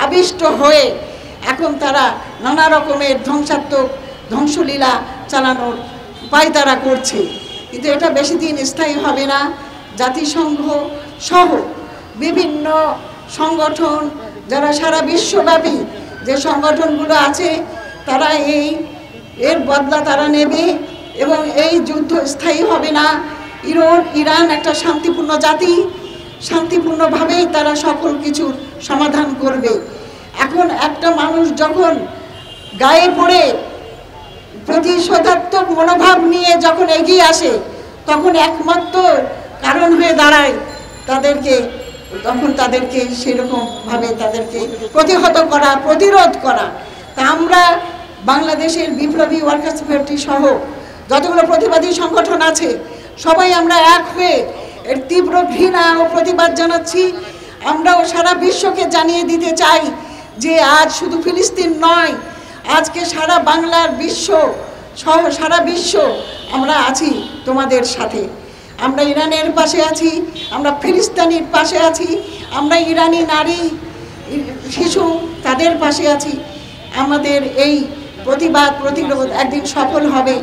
আবিষ্ট হয়ে এখন তারা নানা রকমের ধ্বংসাত্মক ধ্বংসলীলা চালানোর উপায় তারা করছে। কিন্তু এটা বেশি দিন স্থায়ী হবে না। জাতিসংঘ সহ বিভিন্ন সংগঠন, যারা সারা বিশ্বব্যাপী যে সংগঠনগুলো আছে, তারা এর বদলা তারা নেবে এবং এই যুদ্ধ স্থায়ী হবে না। ইরান একটা শান্তিপূর্ণ জাতি, শান্তিপূর্ণভাবেই তারা সকল কিছুর সমাধান করবে। এখন একটা মানুষ যখন গায়ে পড়ে প্রতিশোধাত্মক মনোভাব নিয়ে যখন এগিয়ে আসে, তখন একমাত্র কারণ হয়ে দাঁড়ায় তাদেরকে সেরকমভাবে তাদেরকে প্রতিহত করা, প্রতিরোধ করা। তা আমরা বাংলাদেশের বিপ্লবী ওয়ার্কার্স পার্টি সহ যতগুলো প্রতিবাদী সংগঠন আছে, সবাই আমরা এক হয়ে এর তীব্র ঘৃণা ও প্রতিবাদ জানাচ্ছি। আমরাও সারা বিশ্বকে জানিয়ে দিতে চাই যে আজ শুধু ফিলিস্তিন নয়, আজকে সারা বাংলার বিশ্ব সহ সারা বিশ্ব আমরা আছি তোমাদের সাথে। আমরা ইরানের পাশে আছি, আমরা ফিলিস্তিনির পাশে আছি, আমরা ইরানি নারী শিশু তাদের পাশে আছি। আমাদের এই প্রতিবাদ প্রতিরোধ একদিন সফল হবে।